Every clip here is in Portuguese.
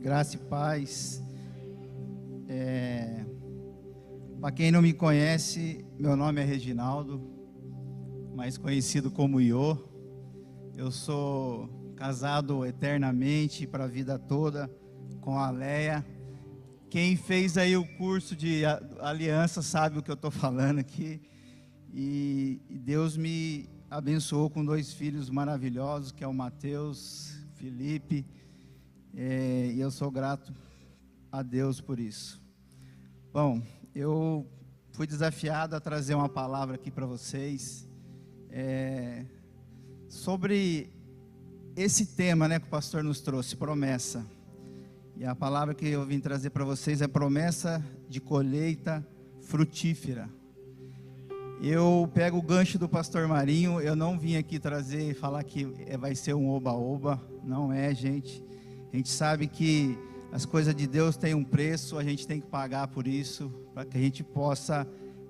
Graça e paz. Para quem não me conhece, meu nome é Reginaldo, mais conhecido como Iô. Eu sou casado eternamente para a vida toda com a Leia. Quem fez aí o curso de aliança sabe o que eu estou falando aqui. E Deus me abençoou com 2 filhos maravilhosos, que é o Mateus, Felipe. E eu sou grato a Deus por isso. Bom, eu fui desafiado a trazer uma palavra aqui para vocês sobre esse tema, né, que o pastor nos trouxe, promessa. E a palavra que eu vim trazer para vocês é promessa de colheita frutífera. Eu pego o gancho do pastor Marinho. Eu não vim aqui trazer e falar que vai ser um oba-oba. Não é, gente. A gente sabe que as coisas de Deus têm um preço, a gente tem que pagar por isso, para que a gente possa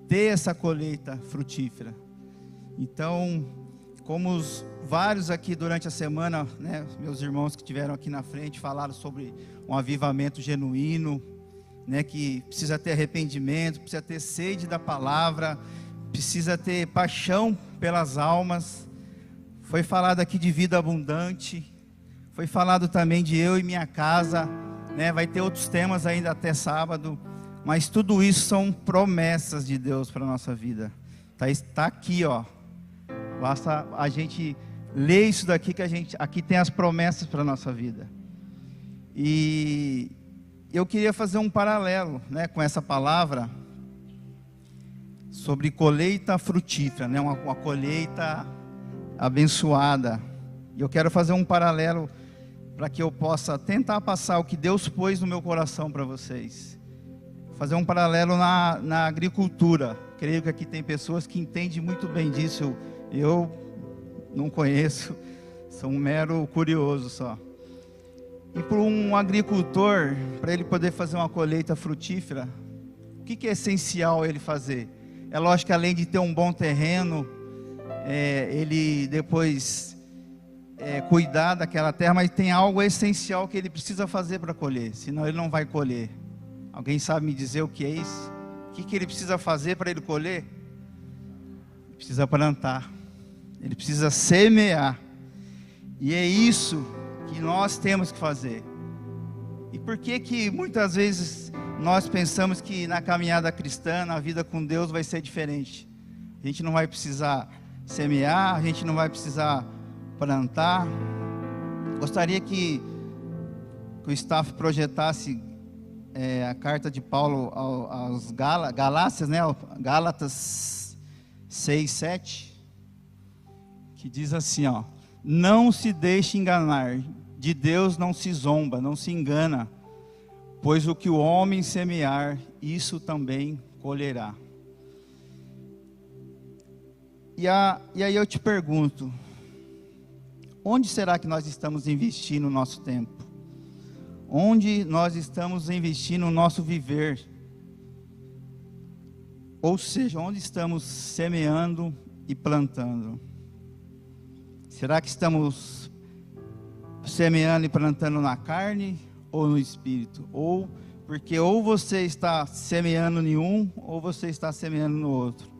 ter essa colheita frutífera. Então, como vários aqui durante a semana, né, meus irmãos que estiveram aqui na frente falaram sobre um avivamento genuíno, né, que precisa ter arrependimento, precisa ter sede da palavra, precisa ter paixão pelas almas. Foi falado aqui de vida abundante, foi falado também de eu e minha casa, né? Vai ter outros temas ainda até sábado, mas tudo isso são promessas de Deus para a nossa vida. Está aqui, ó. Basta a gente ler isso daqui, que aqui tem as promessas para a nossa vida. E eu queria fazer um paralelo, né, com essa palavra sobre colheita frutífera, né, uma colheita abençoada. E eu quero fazer um paralelo para que eu possa tentar passar o que Deus pôs no meu coração para vocês. Fazer um paralelo na agricultura. Creio que aqui tem pessoas que entendem muito bem disso. Eu não conheço, sou um mero curioso só. E para um agricultor, para ele poder fazer uma colheita frutífera, o que é essencial ele fazer? É lógico que além de ter um bom terreno, ele depois cuidar daquela terra, mas tem algo essencial que ele precisa fazer para colher, senão ele não vai colher. Alguém sabe me dizer o que é isso? O que ele precisa fazer para ele colher? Ele precisa plantar, ele precisa semear, e é isso que nós temos que fazer. E por que muitas vezes nós pensamos que na caminhada cristã, na vida com Deus, vai ser diferente? A gente não vai precisar semear, a gente não vai precisar plantar. Gostaria que o staff projetasse a carta de Paulo aos Galácias, né? Gálatas 6, 7, que diz assim, ó: não se deixe enganar, de Deus não se zomba, não se engana, pois o que o homem semear, isso também colherá. E aí eu te pergunto, onde será que nós estamos investindo o nosso tempo? Onde nós estamos investindo o nosso viver? Ou seja, onde estamos semeando e plantando? Será que estamos semeando e plantando na carne ou no espírito? Porque você está semeando em um, ou você está semeando no outro.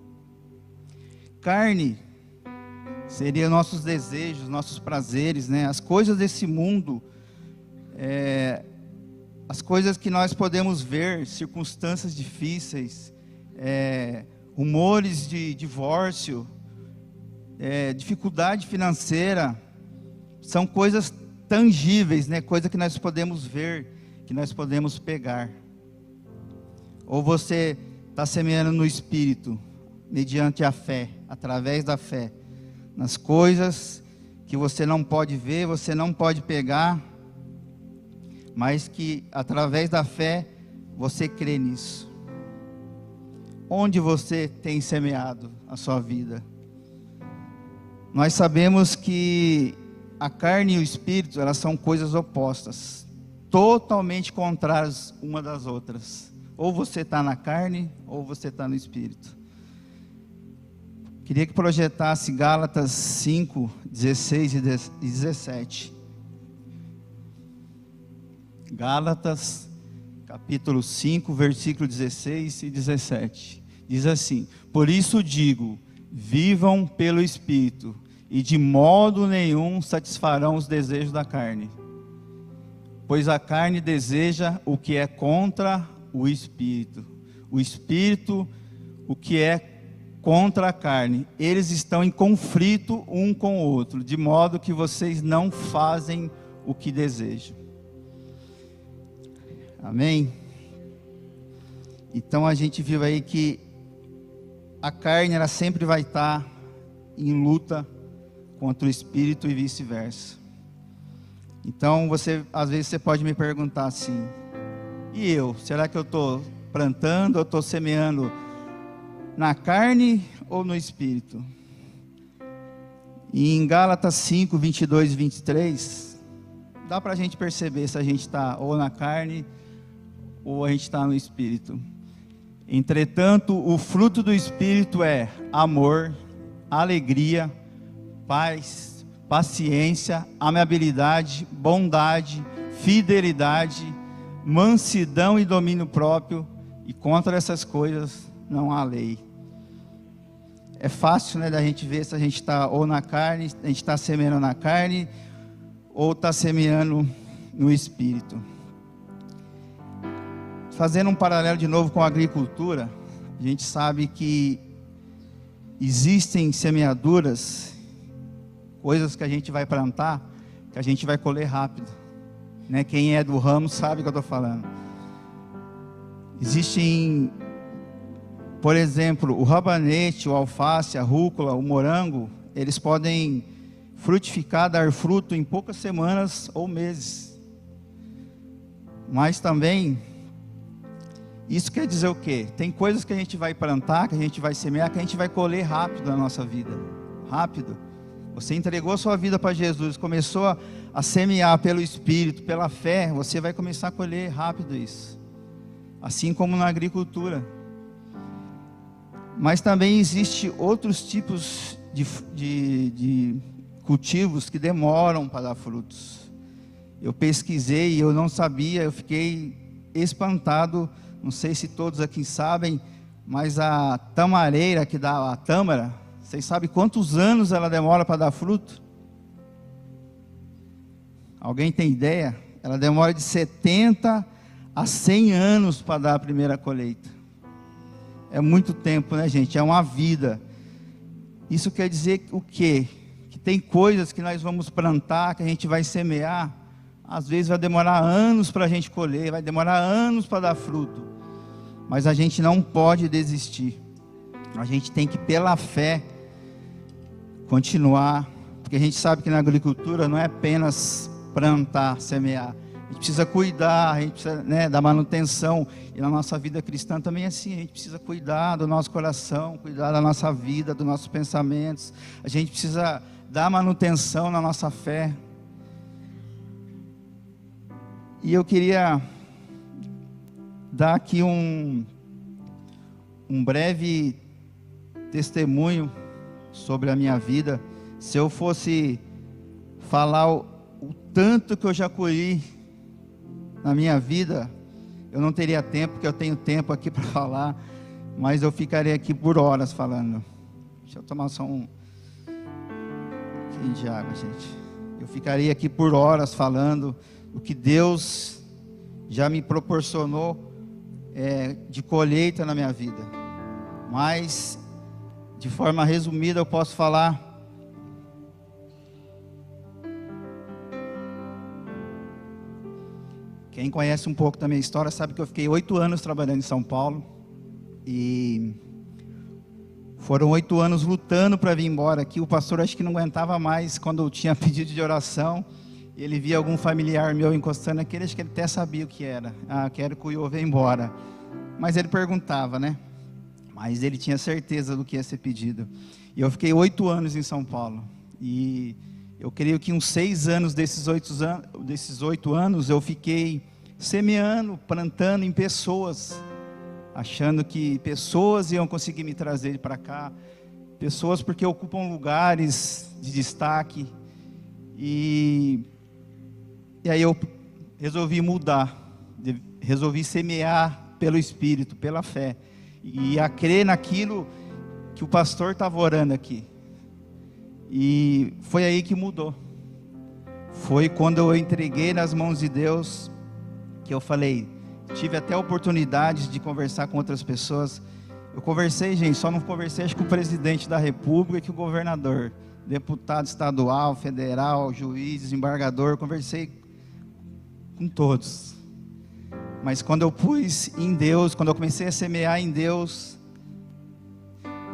Carne seria nossos desejos, nossos prazeres, né? As coisas desse mundo, as coisas que nós podemos ver, circunstâncias difíceis, rumores de divórcio, dificuldade financeira, são coisas tangíveis, né? Coisa que nós podemos ver, que nós podemos pegar. Ou você está semeando no Espírito, mediante a fé, através da fé, nas coisas que você não pode ver, você não pode pegar, mas que através da fé você crê nisso. Onde você tem semeado a sua vida? Nós sabemos que a carne e o espírito, elas são coisas opostas, totalmente contrárias uma das outras. Ou você está na carne, ou você está no espírito. Queria que projetasse Gálatas 5, 16 e 17. Gálatas, capítulo 5, versículo 16 e 17. Diz assim: por isso digo, vivam pelo Espírito, e de modo nenhum satisfarão os desejos da carne. Pois a carne deseja o que é contra o Espírito. O Espírito, o que é contra a carne. Eles estão em conflito um com o outro, de modo que vocês não fazem o que desejam. Amém? Então a gente viu aí que a carne ela sempre vai estar em luta contra o Espírito e vice-versa. Então às vezes você pode me perguntar assim: e eu? Será que eu estou plantando ou estou semeando na carne ou no Espírito? E em Gálatas 5, 22 e 23, dá para a gente perceber se a gente está ou na carne ou a gente está no Espírito. Entretanto, o fruto do Espírito é amor, alegria, paz, paciência, amabilidade, bondade, fidelidade, mansidão e domínio próprio, e contra essas coisas não há lei. É fácil, né, da gente ver se a gente está ou na carne, a gente está semeando na carne, ou está semeando no Espírito. Fazendo um paralelo de novo com a agricultura, a gente sabe que existem semeaduras, coisas que a gente vai plantar, que a gente vai colher rápido, né? Quem é do ramo sabe o que eu estou falando. Existem, por exemplo, o rabanete, o alface, a rúcula, o morango, eles podem frutificar, dar fruto em poucas semanas ou meses. Mas também, isso quer dizer o quê? Tem coisas que a gente vai plantar, que a gente vai semear, que a gente vai colher rápido na nossa vida. Rápido. Você entregou sua vida para Jesus, começou a semear pelo Espírito, pela fé, você vai começar a colher rápido isso. Assim como na agricultura. Mas também existe outros tipos de cultivos que demoram para dar frutos. Eu pesquisei e eu não sabia, eu fiquei espantado. Não sei se todos aqui sabem, mas a tamareira que dá a tâmara, vocês sabem quantos anos ela demora para dar fruto? Alguém tem ideia? Ela demora de 70 a 100 anos para dar a primeira colheita. É muito tempo, né, gente? É uma vida. Isso quer dizer o quê? Que tem coisas que nós vamos plantar, que a gente vai semear, às vezes vai demorar anos para a gente colher, vai demorar anos para dar fruto. Mas a gente não pode desistir. A gente tem que, pela fé, continuar. Porque a gente sabe que na agricultura não é apenas plantar, semear. A gente precisa cuidar, a gente precisa, né, dar manutenção. E na nossa vida cristã também é assim. A gente precisa cuidar do nosso coração, cuidar da nossa vida, dos nossos pensamentos. A gente precisa dar manutenção na nossa fé. E eu queria dar aqui um breve testemunho sobre a minha vida. Se eu fosse falar o tanto que eu já colhi na minha vida, eu não teria tempo, porque eu tenho tempo aqui para falar, mas eu ficaria aqui por horas falando. Deixa eu tomar só um pouquinho de água, gente. Eu ficaria aqui por horas falando o que Deus já me proporcionou de colheita na minha vida. Mas, de forma resumida, eu posso falar. Quem conhece um pouco da minha história sabe que eu fiquei 8 anos trabalhando em São Paulo. E foram 8 anos lutando para vir embora aqui. O pastor acho que não aguentava mais quando eu tinha pedido de oração. Ele via algum familiar meu encostando aquele, acho que ele até sabia o que era. Quero que o Iô venha embora. Mas ele perguntava, né? Mas ele tinha certeza do que ia ser pedido. E eu fiquei 8 anos em São Paulo. E eu creio que uns 6 anos desses 8 anos eu fiquei semeando, plantando em pessoas, achando que pessoas iam conseguir me trazer para cá. Pessoas porque ocupam lugares de destaque. E aí eu resolvi mudar, resolvi semear pelo Espírito, pela fé, e a crer naquilo que o pastor estava orando aqui. E foi aí que mudou. Foi quando eu entreguei nas mãos de Deus, que eu falei, tive até oportunidades de conversar com outras pessoas. Eu conversei, gente, só não conversei acho que com o presidente da república e com o governador, deputado estadual, federal, juiz, desembargador, conversei com todos. Mas quando eu pus em Deus, quando eu comecei a semear em Deus,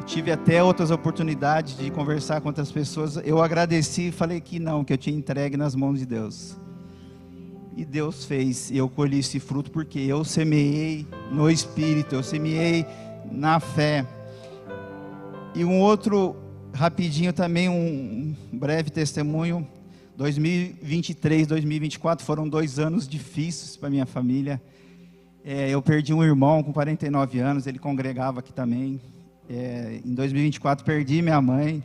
tive até outras oportunidades de conversar com outras pessoas, eu agradeci e falei que não, que eu tinha entregue nas mãos de Deus. E Deus fez, e eu colhi esse fruto porque eu semeei no Espírito, eu semeei na fé. E um outro, rapidinho também, um breve testemunho. 2023, 2024 foram 2 anos difíceis para minha família. Eu perdi um irmão com 49 anos, ele congregava aqui também. Em 2024 perdi minha mãe,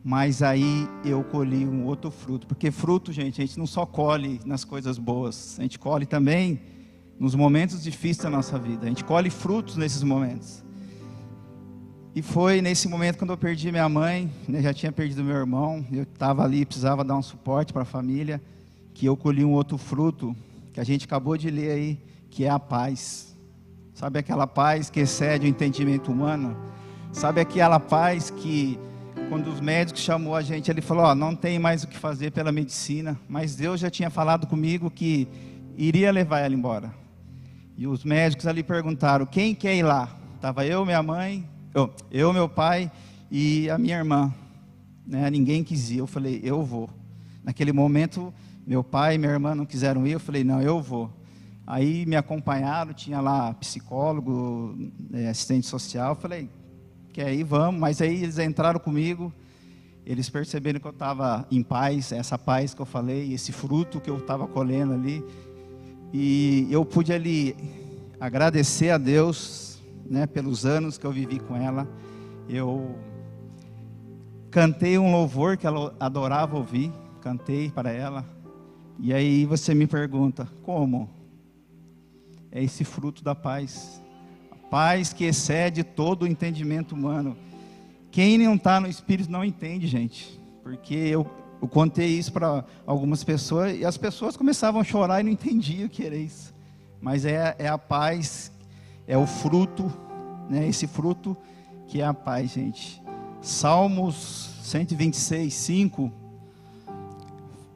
mas aí eu colhi um outro fruto, porque fruto, gente, a gente não só colhe nas coisas boas, a gente colhe também nos momentos difíceis da nossa vida, a gente colhe frutos nesses momentos. E foi nesse momento quando eu perdi minha mãe, né, já tinha perdido meu irmão, eu estava ali, precisava dar um suporte para a família, que eu colhi um outro fruto, que a gente acabou de ler aí, que é a paz. Sabe aquela paz que excede o entendimento humano? Sabe aquela paz que, quando os médicos chamou a gente, ele falou, não tem mais o que fazer pela medicina, mas Deus já tinha falado comigo que iria levar ela embora. E os médicos ali perguntaram, quem quer ir lá? Estava eu, minha mãe, eu, meu pai e a minha irmã, né? Ninguém quis ir, eu falei, eu vou. Naquele momento, meu pai e minha irmã não quiseram ir, eu falei, não, eu vou. Aí me acompanharam, tinha lá psicólogo, assistente social, eu falei, quer ir, vamos. Mas aí eles entraram comigo, eles perceberam que eu estava em paz, essa paz que eu falei, esse fruto que eu estava colhendo ali. E eu pude ali agradecer a Deus, né, pelos anos que eu vivi com ela. Eu cantei um louvor que ela adorava ouvir, cantei para ela. E aí você me pergunta, como? É esse fruto da paz, a paz que excede todo o entendimento humano. Quem não está no Espírito não entende, gente, porque eu contei isso para algumas pessoas, e as pessoas começavam a chorar e não entendiam o que era isso, mas é a paz, é o fruto, né, esse fruto que é a paz, gente. Salmos 126, 5,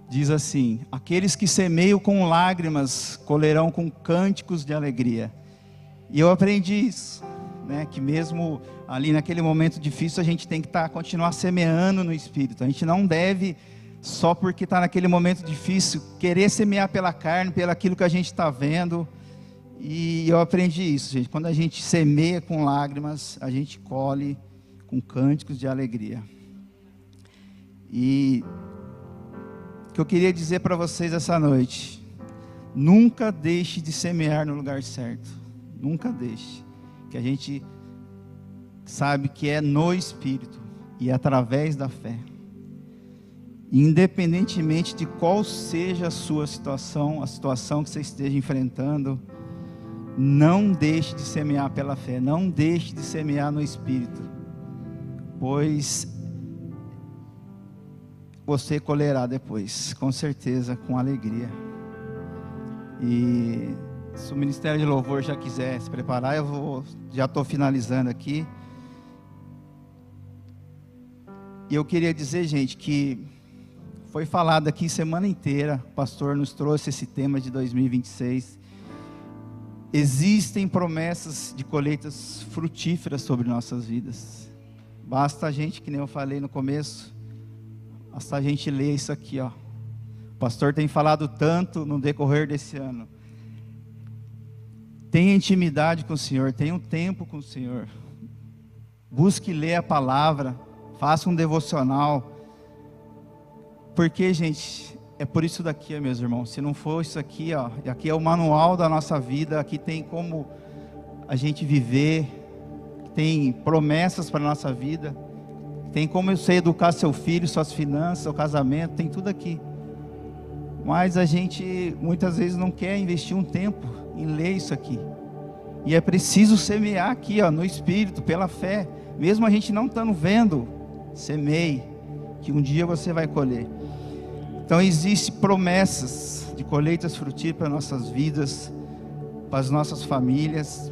diz assim, aqueles que semeiam com lágrimas, colherão com cânticos de alegria. E eu aprendi isso, né, que mesmo ali naquele momento difícil, a gente tem que continuar semeando no Espírito. A gente não deve, só porque está naquele momento difícil, querer semear pela carne, pelo aquilo que a gente está vendo. E eu aprendi isso, gente. Quando a gente semeia com lágrimas, a gente colhe com cânticos de alegria. E o que eu queria dizer para vocês essa noite, nunca deixe de semear no lugar certo, nunca deixe, que a gente sabe que é no Espírito e através da fé, independentemente de qual seja a sua situação, a situação que você esteja enfrentando, não deixe de semear pela fé, não deixe de semear no Espírito, pois você colherá depois, com certeza, com alegria. E se o Ministério de Louvor já quiser se preparar, já estou finalizando aqui. E eu queria dizer, gente, que foi falado aqui semana inteira, o pastor nos trouxe esse tema de 2026. Existem promessas de colheitas frutíferas sobre nossas vidas. Basta a gente, que nem eu falei no começo, basta a gente ler isso aqui, ó. O pastor tem falado tanto no decorrer desse ano. Tenha intimidade com o Senhor, tenha um tempo com o Senhor. Busque ler a palavra, faça um devocional. Porque, gente, é por isso daqui, meus irmãos. Se não for isso aqui, ó, aqui é o manual da nossa vida, aqui tem como a gente viver, tem promessas para a nossa vida, tem como você educar seu filho, suas finanças, seu casamento, tem tudo aqui. mas a gente muitas vezes não quer investir um tempo em ler isso aqui. E é preciso semear aqui, no Espírito, pela fé. Mesmo a gente não estando vendo, semeie, que um dia você vai colher. Então existem promessas de colheitas frutíferas para nossas vidas, para as nossas famílias.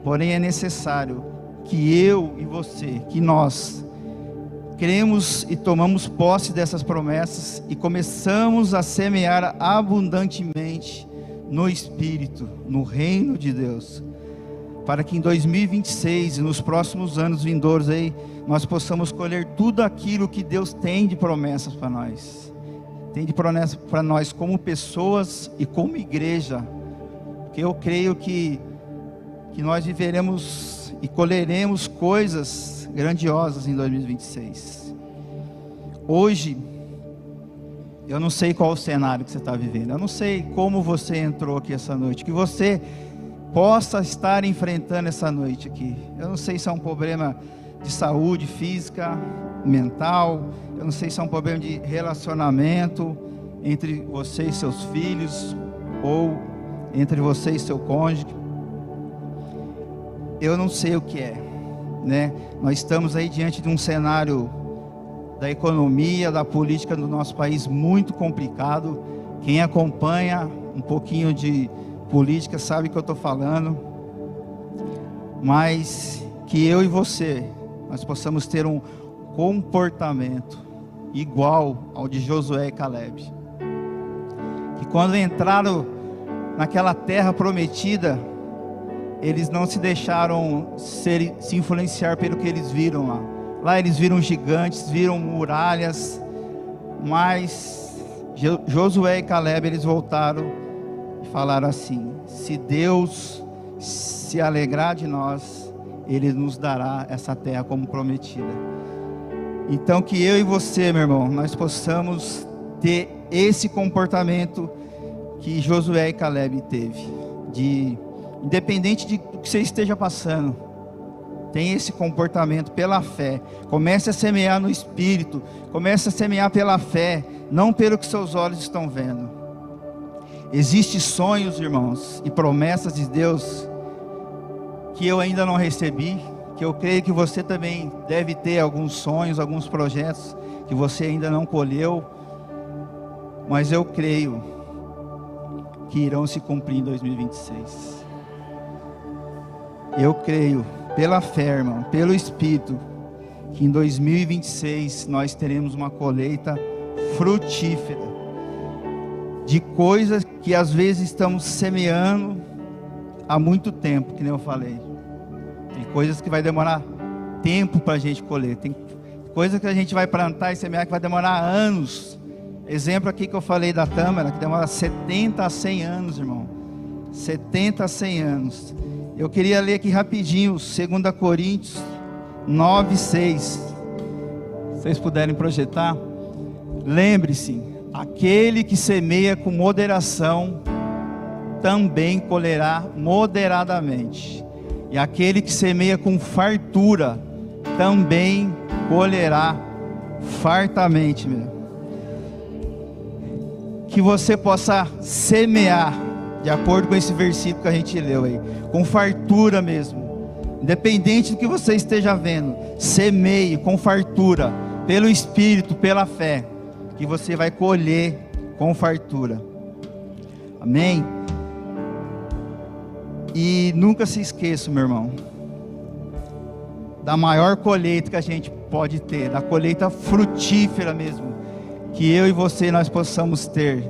Porém é necessário que eu e você, que nós cremos e tomamos posse dessas promessas e começamos a semear abundantemente no Espírito, no reino de Deus, para que em 2026 e nos próximos anos vindouros aí, nós possamos colher tudo aquilo que Deus tem de promessas para nós. Tem de promessas para nós como pessoas e como igreja, porque eu creio que nós viveremos e colheremos coisas grandiosas em 2026. Hoje, eu não sei qual o cenário que você está vivendo, eu não sei como você entrou aqui essa noite, que você possa estar enfrentando essa noite aqui. Eu não sei se é um problema de saúde física, mental, eu não sei se é um problema de relacionamento entre você e seus filhos, ou entre você e seu cônjuge. Eu não sei o que é, né? Nós estamos aí diante de um cenário da economia, da política do nosso país muito complicado. Quem acompanha um pouquinho de política sabe o que eu estou falando. Mas que eu e você, nós possamos ter um comportamento igual ao de Josué e Caleb, que quando entraram naquela terra prometida, eles não se deixaram se influenciar pelo que eles viram lá. Lá eles viram gigantes, viram muralhas, mas Josué e Caleb, eles voltaram e falaram assim: se Deus se alegrar de nós, Ele nos dará essa terra como prometida. Então que eu e você, meu irmão, nós possamos ter esse comportamento que Josué e Caleb teve, independente do que você esteja passando, tem esse comportamento pela fé. Comece a semear no Espírito, comece a semear pela fé, não pelo que seus olhos estão vendo. Existem sonhos, irmãos, e promessas de Deus que eu ainda não recebi, que eu creio que você também deve ter alguns sonhos, alguns projetos que você ainda não colheu, mas eu creio que irão se cumprir em 2026. Eu creio, pela fé, irmão, pelo Espírito, que em 2026 nós teremos uma colheita frutífera de coisas que às vezes estamos semeando há muito tempo, que nem eu falei. Tem coisas que vai demorar tempo para a gente colher, tem coisas que a gente vai plantar e semear que vai demorar anos. Exemplo aqui que eu falei da tâmara, que demora 70 a 100 anos, irmão. 70 a 100 anos. Eu queria ler aqui rapidinho, 2 Coríntios 9, 6. Se vocês puderem projetar. Lembre-se, aquele que semeia com moderação, também colherá moderadamente. E aquele que semeia com fartura, também colherá fartamente, meu. Que você possa semear, de acordo com esse versículo que a gente leu aí, com fartura mesmo, independente do que você esteja vendo, semeie com fartura, pelo Espírito, pela fé, que você vai colher com fartura. Amém? E nunca se esqueça, meu irmão, da maior colheita que a gente pode ter, da colheita frutífera mesmo, que eu e você nós possamos ter,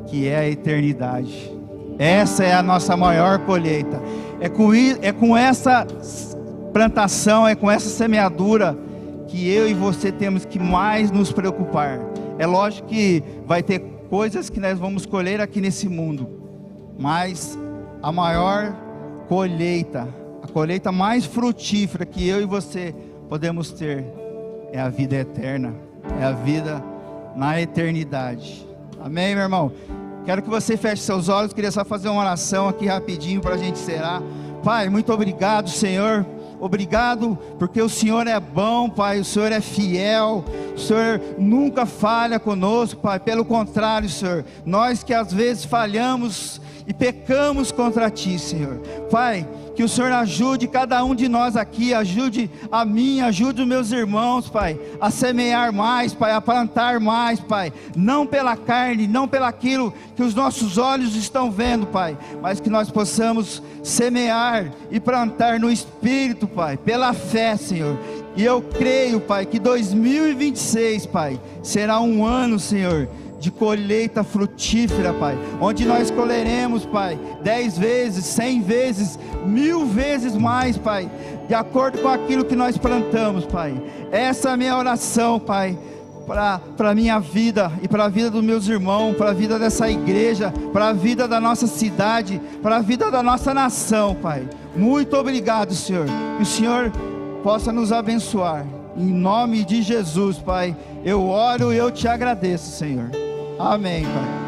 que é a eternidade. Essa é a nossa maior colheita. É com essa plantação, é com essa semeadura que eu e você temos que mais nos preocupar. É lógico que vai ter coisas que nós vamos colher aqui nesse mundo, mas a maior colheita, a colheita mais frutífera que eu e você podemos ter, é a vida eterna, é a vida na eternidade. Amém, meu irmão? Quero que você feche seus olhos. Queria só fazer uma oração aqui rapidinho para a gente encerrar. Pai, muito obrigado, Senhor, Obrigado porque o Senhor é bom, Pai, o Senhor é fiel, o Senhor nunca falha conosco, Pai. Pelo contrário, Senhor, nós que às vezes falhamos e pecamos contra Ti, Senhor. Pai, que o Senhor ajude cada um de nós aqui, ajude a mim, ajude os meus irmãos, Pai, a semear mais, Pai, a plantar mais, Pai, não pela carne, não pelo aquilo que os nossos olhos estão vendo, Pai, mas que nós possamos semear e plantar no Espírito, Pai, pela fé, Senhor. E eu creio, Pai, que 2026, Pai, será um ano, Senhor, de colheita frutífera, Pai, onde nós colheremos, Pai, 10 vezes, 100 vezes, 1000 vezes mais, Pai, de acordo com aquilo que nós plantamos, Pai. Essa é a minha oração, Pai, para a minha vida e para a vida dos meus irmãos, para a vida dessa igreja, para a vida da nossa cidade, para a vida da nossa nação, Pai. Muito obrigado, Senhor, que o Senhor possa nos abençoar, em nome de Jesus, Pai. Eu oro e eu te agradeço, Senhor. Amém, Pai.